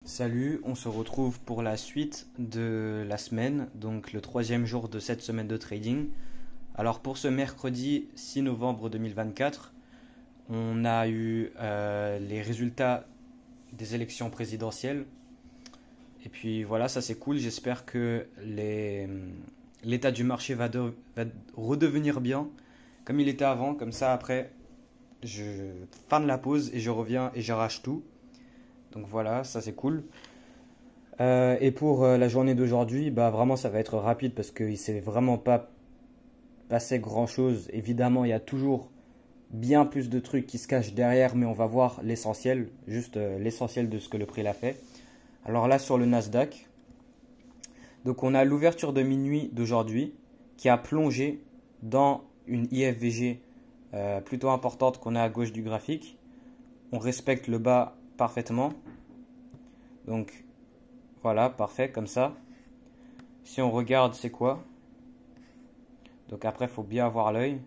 Salut, on se retrouve pour la suite de la semaine, donc le troisième jour de cette semaine de trading. Alors pour ce mercredi 6 novembre 2024, on a eu les résultats des élections présidentielles. Et puis voilà, ça c'est cool, j'espère que l'état du marché va redevenir bien comme il était avant, comme ça après je fin de la pause et je reviens et j'arrache tout. Donc voilà, ça c'est cool. Et pour la journée d'aujourd'hui, bah vraiment ça va être rapide parce qu'il ne s'est vraiment pas passé grand-chose. Évidemment, il y a toujours bien plus de trucs qui se cachent derrière, mais on va voir l'essentiel, juste l'essentiel de ce que le prix l'a fait. Alors là, sur le Nasdaq, donc on a l'ouverture de minuit d'aujourd'hui qui a plongé dans une IFVG plutôt importante qu'on a à gauche du graphique. On respecte le bas parfaitement. Donc voilà, parfait, comme ça. Si on regarde, c'est quoi? Donc après, il faut bien avoir l'œil.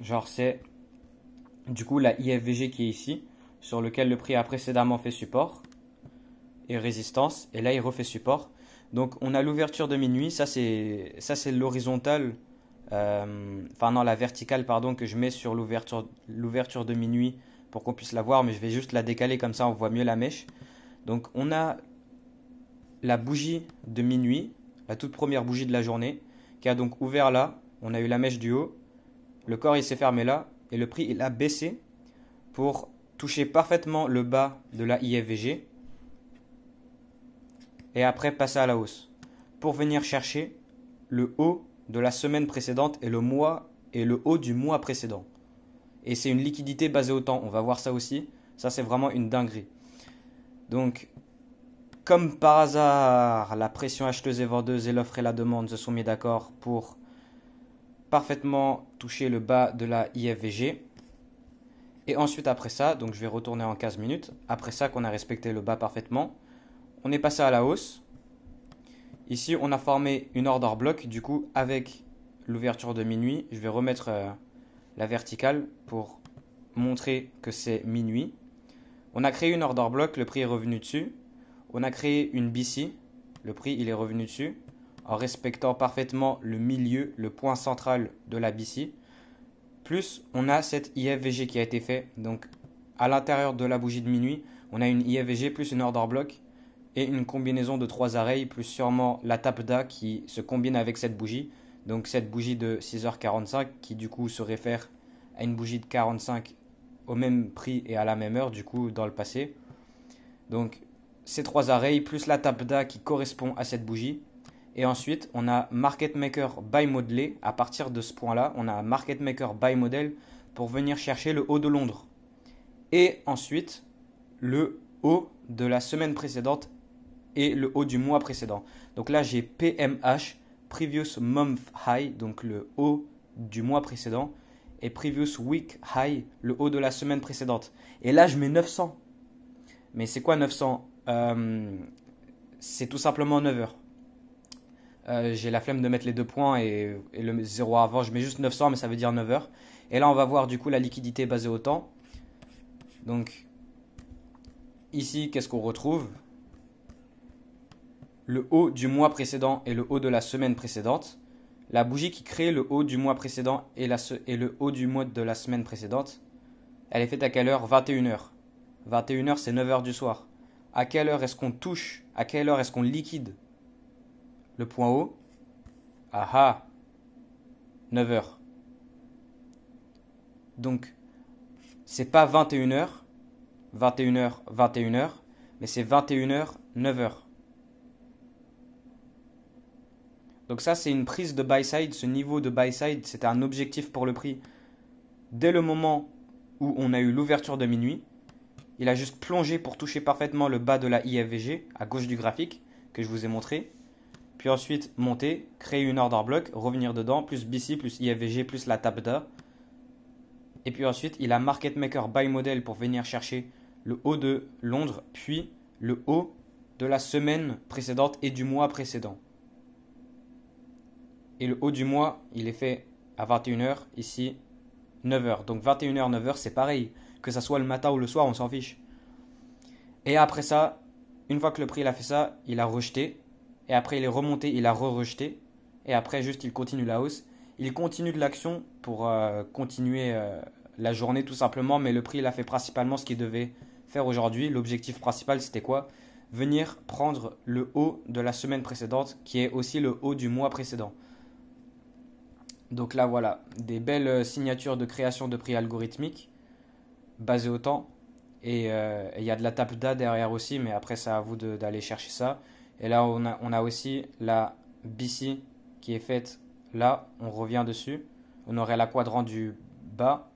Genre, c'est du coup la IFVG qui est ici, sur lequel le prix a précédemment fait support et résistance. Et là, il refait support. Donc on a l'ouverture de minuit. Ça, c'est l'horizontale. Enfin non, la verticale, pardon, que je mets sur l'ouverture de minuit pour qu'on puisse la voir. Mais je vais juste la décaler comme ça, on voit mieux la mèche. Donc on a la bougie de minuit, la toute première bougie de la journée, qui a donc ouvert là. On a eu la mèche du haut, le corps il s'est fermé là, et le prix il a baissé pour toucher parfaitement le bas de la IFVG, et après passer à la hausse, pour venir chercher le haut de la semaine précédente et le haut du mois précédent. Et c'est une liquidité basée au temps, on va voir ça aussi, ça c'est vraiment une dinguerie. Donc, comme par hasard, la pression acheteuse et vendeuse et l'offre et la demande se sont mis d'accord pour parfaitement toucher le bas de la IFVG. Et ensuite, après ça, donc je vais retourner en 15 minutes. Après ça, qu'on a respecté le bas parfaitement, on est passé à la hausse. Ici, on a formé une order block. Du coup, avec l'ouverture de minuit, je vais remettre la verticale pour montrer que c'est minuit. On a créé une order block, le prix est revenu dessus. On a créé une BC, le prix il est revenu dessus, en respectant parfaitement le milieu, le point central de la BC. Plus on a cette IFVG qui a été fait. Donc à l'intérieur de la bougie de minuit, on a une IFVG plus une order block et une combinaison de 3 arrays, plus sûrement la TAPDA qui se combine avec cette bougie. Donc cette bougie de 6h45 qui du coup se réfère à une bougie de 45 au même prix et à la même heure du coup dans le passé. Donc ces 3 arrays plus la TAPDA qui correspond à cette bougie. Et ensuite on a Market Maker Buy modelé. À partir de ce point là on a Market Maker Buy Model pour venir chercher le haut de Londres. Et ensuite le haut de la semaine précédente et le haut du mois précédent. Donc là j'ai PMH, Previous Month High, donc le haut du mois précédent, et Previous Week High, le haut de la semaine précédente. Et là je mets 900. Mais c'est quoi 900? C'est tout simplement 9 heures. J'ai la flemme de mettre les deux points et le 0 avant, je mets juste 900 mais ça veut dire 9 heures. Et là on va voir du coup la liquidité basée au temps. Donc ici qu'est-ce qu'on retrouve? Le haut du mois précédent et le haut de la semaine précédente. La bougie qui crée le haut du mois précédent et le haut du mois de la semaine précédente, elle est faite à quelle heure? 21h. 21h c'est 9h du soir. À quelle heure est-ce qu'on touche? À quelle heure est-ce qu'on liquide le point haut? Ah, 9h. Donc c'est pas 21h, 21h, 21h, mais c'est 21h, 9h. Donc ça c'est une prise de buy side, ce niveau de buy side c'était un objectif pour le prix. Dès le moment où on a eu l'ouverture de minuit, il a juste plongé pour toucher parfaitement le bas de la IFVG à gauche du graphique que je vous ai montré. Puis ensuite monter, créer une order block, revenir dedans, plus BC, plus IFVG, plus la TAPDA. Et puis ensuite il a Market Maker Buy Model pour venir chercher le haut de Londres, puis le haut de la semaine précédente et du mois précédent. Et le haut du mois, il est fait à 21h, ici 9h. Donc 21h, 9h, c'est pareil. Que ça soit le matin ou le soir, on s'en fiche. Et après ça, une fois que le prix il a fait ça, il a rejeté. Et après il est remonté, il a re-rejeté. Et après juste il continue la hausse. Il continue de l'action pour continuer la journée tout simplement. Mais le prix il a fait principalement ce qu'il devait faire aujourd'hui. L'objectif principal c'était quoi? Venir prendre le haut de la semaine précédente qui est aussi le haut du mois précédent. Donc là voilà, des belles signatures de création de prix algorithmique basées au temps. Et il y a de la tape-da derrière aussi, mais après c'est à vous d'aller chercher ça. Et là on a aussi la BC qui est faite là, on revient dessus. On aurait la quadrant du bas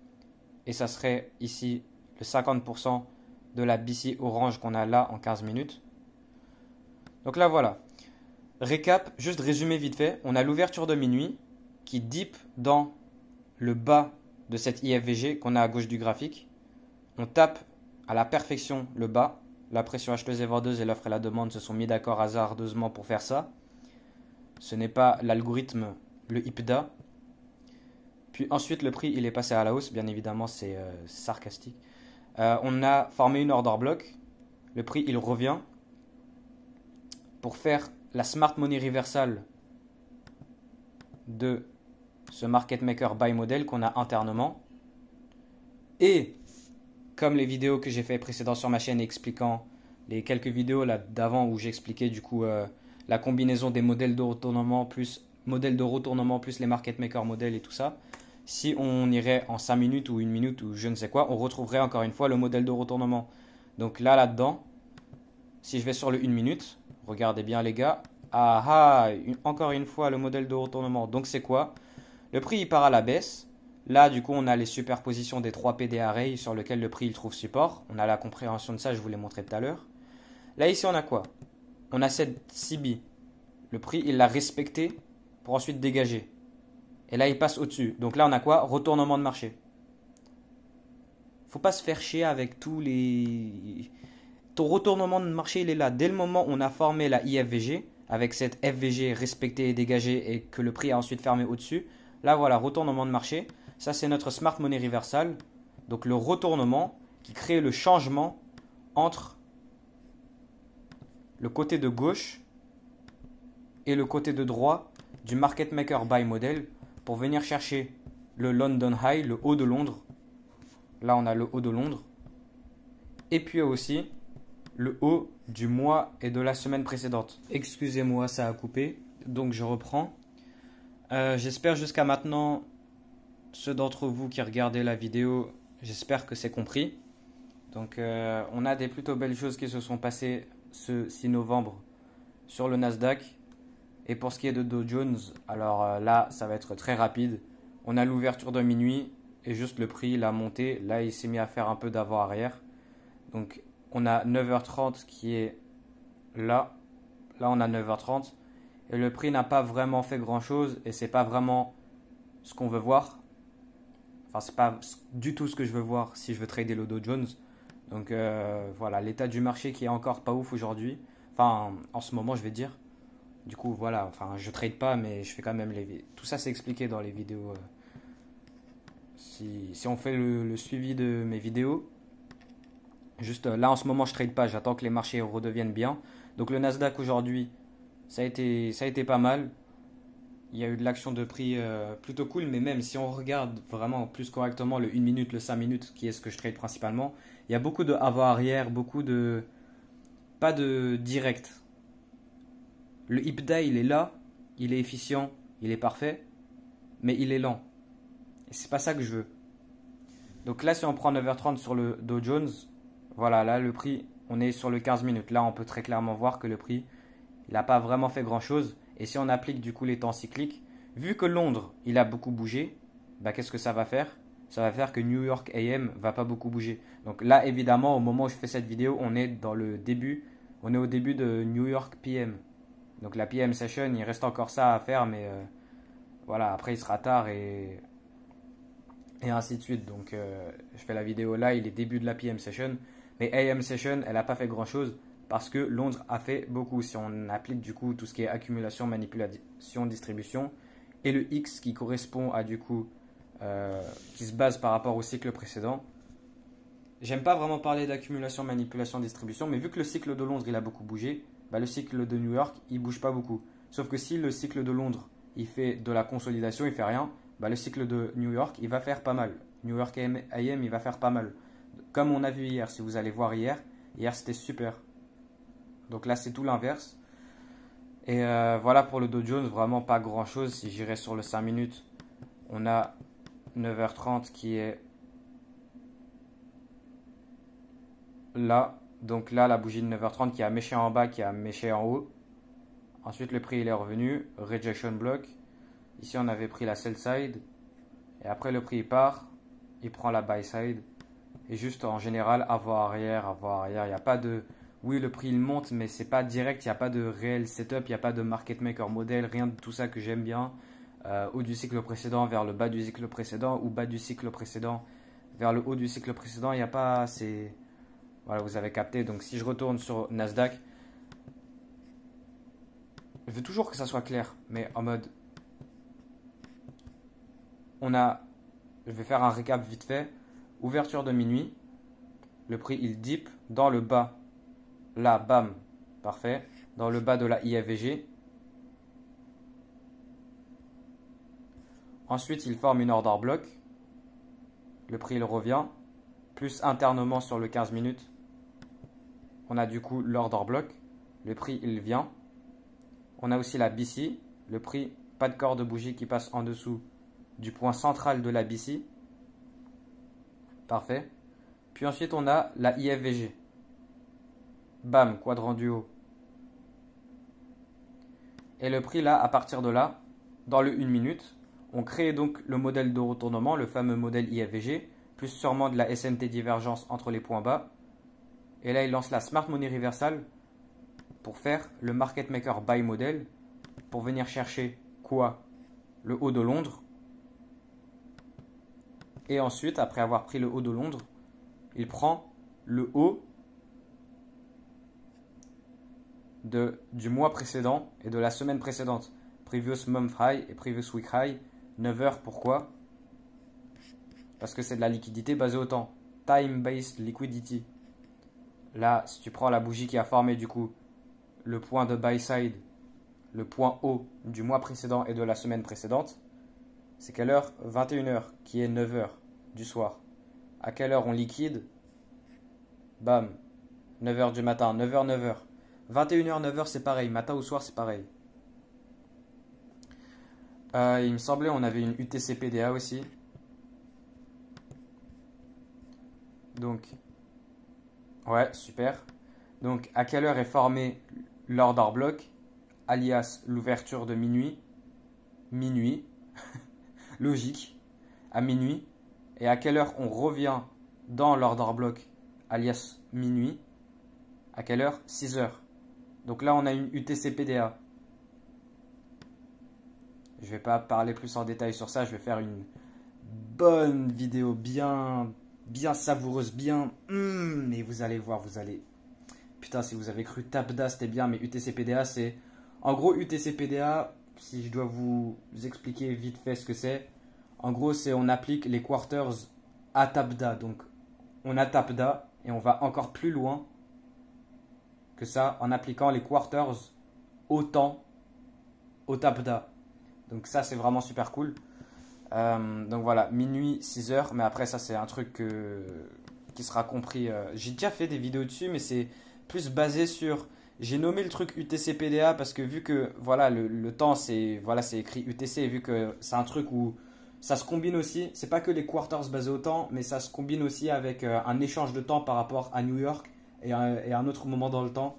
et ça serait ici le 50% de la BC orange qu'on a là en 15 minutes. Donc là voilà. Récap, juste résumé vite fait. On a l'ouverture de minuit qui dip dans le bas de cette IFVG qu'on a à gauche du graphique. On tape à la perfection le bas. La pression acheteuse et vendeuse et l'offre et la demande se sont mis d'accord hasardeusement pour faire ça. Ce n'est pas l'algorithme, le IPDA. Puis ensuite, le prix il est passé à la hausse. Bien évidemment, c'est sarcastique. On a formé une order block. Le prix il revient pour faire la smart money reversal de ce market maker buy model qu'on a internement. Et comme les vidéos que j'ai fait précédemment sur ma chaîne expliquant les quelques vidéos là d'avant où j'expliquais du coup la combinaison des modèles de retournement plus les market maker modèles et tout ça. Si on irait en 5 minutes ou 1 minute ou je ne sais quoi, on retrouverait encore une fois le modèle de retournement. Donc là-dedans, si je vais sur le 1 minute, regardez bien les gars, encore une fois le modèle de retournement. Donc c'est quoi? Le prix il part à la baisse. Là, du coup, on a les superpositions des 3 PD arrays sur lesquels le prix il trouve support. On a la compréhension de ça, je vous l'ai montré tout à l'heure. Là, ici, on a quoi? On a cette CB. Le prix, il l'a respecté pour ensuite dégager. Et là, il passe au-dessus. Donc là, on a quoi? Retournement de marché. Faut pas se faire chier avec tous les... Ton retournement de marché, il est là. Dès le moment où on a formé la IFVG, avec cette FVG respectée et dégagée et que le prix a ensuite fermé au-dessus, là, voilà, retournement de marché. Ça, c'est notre smart money reversal. Donc, le retournement qui crée le changement entre le côté de gauche et le côté de droit du market maker buy model pour venir chercher le London High, le haut de Londres. Là, on a le haut de Londres. Et puis aussi le haut du mois et de la semaine précédente. Excusez-moi, ça a coupé. Donc, je reprends. J'espère jusqu'à maintenant... Ceux d'entre vous qui regardez la vidéo, j'espère que c'est compris. Donc on a des plutôt belles choses qui se sont passées ce 6 novembre sur le Nasdaq. Et pour ce qui est de Dow Jones, alors là ça va être très rapide. On a l'ouverture de minuit et juste le prix il a monté. Là il s'est mis à faire un peu d'avant-arrière. Donc on a 9h30 qui est là. Là on a 9h30. Et le prix n'a pas vraiment fait grand chose et c'est pas vraiment ce qu'on veut voir. Enfin, c'est pas du tout ce que je veux voir si je veux trader le Dow Jones. Donc voilà, l'état du marché qui est encore pas ouf aujourd'hui. Enfin, en ce moment, je vais dire. Du coup, voilà, enfin, je trade pas, mais je fais quand même les... Tout ça, c'est expliqué dans les vidéos. Si on fait le suivi de mes vidéos, juste là, en ce moment, je trade pas. J'attends que les marchés redeviennent bien. Donc le Nasdaq aujourd'hui, ça a été pas mal. Il y a eu de l'action de prix plutôt cool, mais même si on regarde vraiment plus correctement le 1 minute, le 5 minutes, qui est ce que je trade principalement, il y a beaucoup de avant-arrière, beaucoup de... pas de direct. Le IPDA, il est là, il est efficient, il est parfait, mais il est lent. Et c'est pas ça que je veux. Donc là, si on prend 9h30 sur le Dow Jones, voilà, là, le prix, on est sur le 15 minutes. Là, on peut très clairement voir que le prix, il n'a pas vraiment fait grand-chose. Et si on applique du coup les temps cycliques, vu que Londres, il a beaucoup bougé, bah, qu'est-ce que ça va faire? Ça va faire que New York AM va pas beaucoup bouger. Donc là, évidemment, au moment où je fais cette vidéo, on est au début de New York PM. Donc la PM session, il reste encore ça à faire, mais voilà, après il sera tard et ainsi de suite. Donc je fais la vidéo là, il est début de la PM session, mais AM session, elle n'a pas fait grand-chose. Parce que Londres a fait beaucoup. Si on applique du coup tout ce qui est accumulation, manipulation, distribution, et le X qui correspond à du coup, qui se base par rapport au cycle précédent, j'aime pas vraiment parler d'accumulation, manipulation, distribution, mais vu que le cycle de Londres il a beaucoup bougé, bah, le cycle de New York il bouge pas beaucoup. Sauf que si le cycle de Londres il fait de la consolidation, il fait rien, bah, le cycle de New York il va faire pas mal. New York AM il va faire pas mal. Comme on a vu hier, si vous allez voir hier c'était super. Donc là c'est tout l'inverse. Et voilà pour le Dow Jones, vraiment pas grand chose. Si j'irai sur le 5 minutes, on a 9h30 qui est là. Donc là, la bougie de 9h30 qui a méché en bas, qui a méché en haut. Ensuite, le prix il est revenu. Rejection block. Ici, on avait pris la sell side. Et après, le prix il part. Il prend la buy side. Et juste en général, avant arrière, avant arrière. Il n'y a pas de. Oui, le prix il monte, mais c'est pas direct. Il n'y a pas de réel setup. Il n'y a pas de market maker modèle. Rien de tout ça que j'aime bien. Haut du cycle précédent vers le bas du cycle précédent. Ou bas du cycle précédent vers le haut du cycle précédent. Il n'y a pas. C'est. Voilà, vous avez capté. Donc si je retourne sur Nasdaq, je veux toujours que ça soit clair, mais en mode, je vais faire un récap vite fait. Ouverture de minuit, le prix il dip dans le bas. Là, bam, parfait. Dans le bas de la IFVG. Ensuite, il forme une order block. Le prix il revient. Plus internement sur le 15 minutes. On a du coup l'order block. Le prix il vient. On a aussi la BC. Le prix, pas de corps de bougie qui passe en dessous du point central de la BC. Parfait. Puis ensuite on a la IFVG. Bam, quadrant du haut. Et le prix là, à partir de là, dans le 1 minute, on crée donc le modèle de retournement, le fameux modèle IFVG, plus sûrement de la SMT divergence entre les points bas. Et là, il lance la Smart Money Reversal pour faire le Market Maker Buy Model, pour venir chercher quoi? Le haut de Londres. Et ensuite, après avoir pris le haut de Londres, il prend le haut du mois précédent et de la semaine précédente. Previous Month High et Previous Week High. 9 heures, pourquoi? Parce que c'est de la liquidité basée au temps. Time-based liquidity. Là, si tu prends la bougie qui a formé du coup le point de buy side, le point haut du mois précédent et de la semaine précédente, c'est quelle heure? 21h, qui est 9h du soir. À quelle heure on liquide? Bam, 9h du matin, 9h, 9h. 21h, 9h, c'est pareil. Matin ou soir, c'est pareil. Il me semblait on avait une UTC PDA aussi. Donc, ouais, super. Donc, à quelle heure est formé l'order block, alias l'ouverture de minuit? Minuit. Logique. À minuit. Et à quelle heure on revient dans l'order block, alias minuit? À quelle heure? 6 heures. Donc là, on a une UTC PDA. Je ne vais pas parler plus en détail sur ça. Je vais faire une bonne vidéo bien savoureuse, bien... mais vous allez voir, vous allez... Putain, si vous avez cru TAPDA, c'était bien, mais UTC PDA, c'est... En gros, UTC PDA, si je dois vous expliquer vite fait ce que c'est, en gros, c'est on applique les quarters à TAPDA. Donc, on a TAPDA et on va encore plus loin que ça en appliquant les quarters au temps, au TAPDA. Donc ça, c'est vraiment super cool. Donc voilà, minuit, 6 heures. Mais après, ça, c'est un truc qui sera compris. J'ai déjà fait des vidéos dessus, mais c'est plus basé sur... J'ai nommé le truc UTC PDA parce que vu que voilà, le temps, c'est voilà, c'est écrit UTC. Et vu que c'est un truc où ça se combine aussi. C'est pas que les quarters basés au temps, mais ça se combine aussi avec un échange de temps par rapport à New York et un autre moment dans le temps.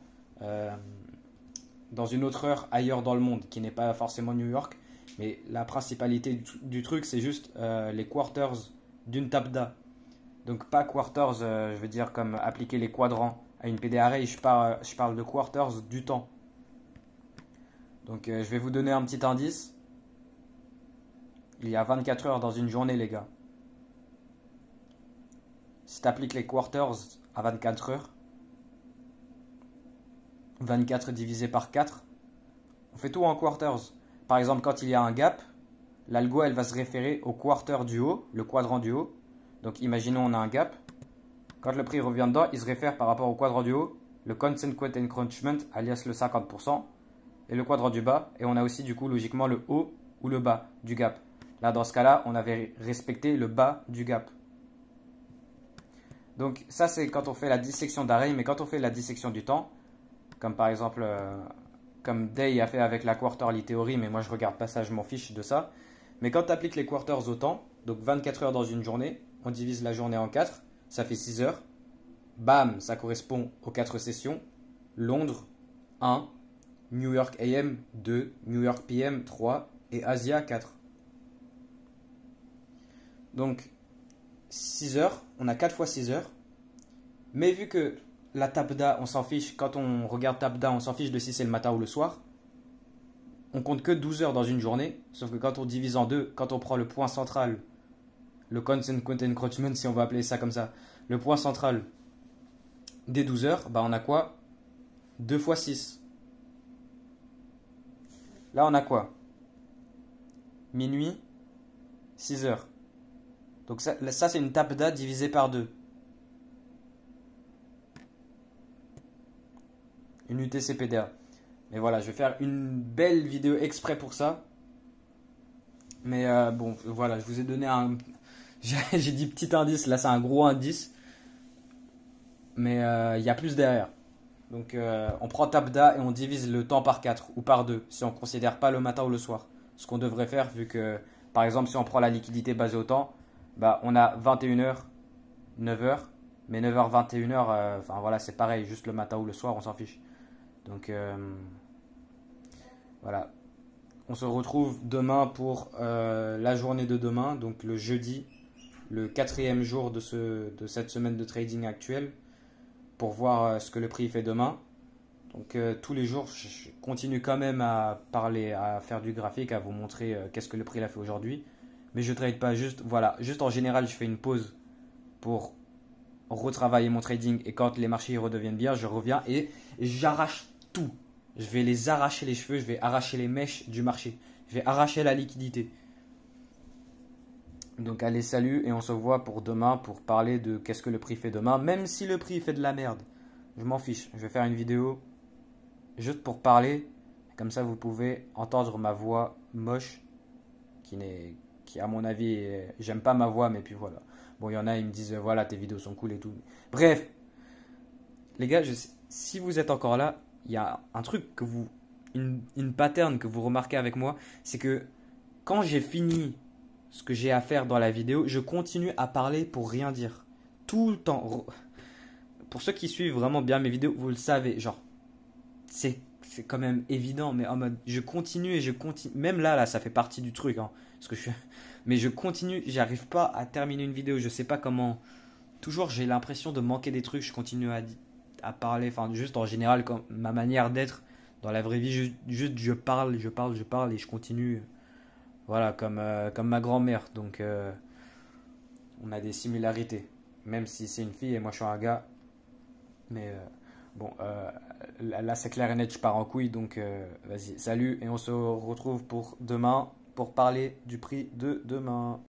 Dans une autre heure ailleurs dans le monde, qui n'est pas forcément New York. Mais la principalité du truc, c'est juste les quarters d'une TAPDA. Donc pas quarters, je veux dire comme appliquer les quadrants à une PDA array, je parle de quarters du temps. Donc je vais vous donner un petit indice. Il y a 24 heures dans une journée, les gars. Si tu appliques les quarters à 24 heures, 24 divisé par 4, on fait tout en quarters. Par exemple, quand il y a un gap, l'algo elle va se référer au quarter du haut, le quadrant du haut. Donc imaginons on a un gap. Quand le prix revient dedans, il se réfère par rapport au quadrant du haut, le consequent encroachment, alias le 50%, et le quadrant du bas. Et on a aussi du coup logiquement le haut ou le bas du gap. Là, dans ce cas-là, on avait respecté le bas du gap. Donc ça, c'est quand on fait la dissection d'array, mais quand on fait la dissection du temps, comme par exemple, comme Day a fait avec la quarterly theory, mais moi je regarde pas ça, je m'en fiche de ça. Mais quand tu appliques les quarters au temps, donc 24 heures dans une journée, on divise la journée en 4, ça fait 6 heures. Bam, ça correspond aux 4 sessions. Londres, 1, New York AM, 2, New York PM, 3 et Asia, 4. Donc 6 heures, on a 4 fois 6 heures. Mais vu que la tabda, on s'en fiche, quand on regarde tabda, on s'en fiche de si c'est le matin ou le soir. On compte que 12 heures dans une journée. Sauf que quand on divise en deux, quand on prend le point central, le consequent encroachment, si on va appeler ça comme ça, le point central des 12 heures, bah on a quoi? 2 fois 6. Là, on a quoi? Minuit, 6 heures. Donc ça c'est une tabda divisée par 2. Une UTC-PDA. Mais voilà, je vais faire une belle vidéo exprès pour ça. Mais bon, voilà, je vous ai donné un... J'ai dit petit indice, là c'est un gros indice. Mais il y a plus derrière. Donc on prend tabda et on divise le temps par 4 ou par 2 si on ne considère pas le matin ou le soir. Ce qu'on devrait faire vu que, par exemple, si on prend la liquidité basée au temps, bah, on a 21h, 9h, mais 9h, 21h, enfin voilà, c'est pareil, juste le matin ou le soir, on s'en fiche. Donc voilà, on se retrouve demain pour la journée de demain, donc le jeudi, le 4e jour de cette semaine de trading actuelle, pour voir ce que le prix fait demain. Donc tous les jours, je continue quand même à parler, à faire du graphique, à vous montrer qu'est-ce que le prix a fait aujourd'hui. Mais je ne trade pas juste, voilà, juste en général, je fais une pause pour retravailler mon trading. Et quand les marchés redeviennent bien, je reviens et j'arrache tout. Je vais les arracher les cheveux, je vais arracher les mèches du marché. Je vais arracher la liquidité. Donc allez, salut, et on se voit pour demain pour parler de qu'est-ce que le prix fait demain. Même si le prix fait de la merde, je m'en fiche. Je vais faire une vidéo juste pour parler. Comme ça, vous pouvez entendre ma voix moche qui à mon avis, j'aime pas ma voix, mais puis voilà. Bon, il y en a, ils me disent, voilà, tes vidéos sont cool et tout. Bref, les gars, si vous êtes encore là, il y a un truc que une pattern que vous remarquez avec moi, c'est que quand j'ai fini ce que j'ai à faire dans la vidéo, je continue à parler pour rien dire. Tout le temps. Pour ceux qui suivent vraiment bien mes vidéos, vous le savez, genre, c'est quand même évident, mais en mode, je continue et je continue. Même là, ça fait partie du truc, hein, parce que mais je continue, j'arrive pas à terminer une vidéo, je sais pas comment. Toujours, j'ai l'impression de manquer des trucs, je continue à parler, enfin, juste en général, comme ma manière d'être dans la vraie vie, juste je parle et je continue. Voilà, comme ma grand-mère. Donc, on a des similarités. Même si c'est une fille et moi je suis un gars. Mais bon, là c'est clair et net, je pars en couille. Donc, vas-y, salut. Et on se retrouve pour demain pour parler du prix de demain.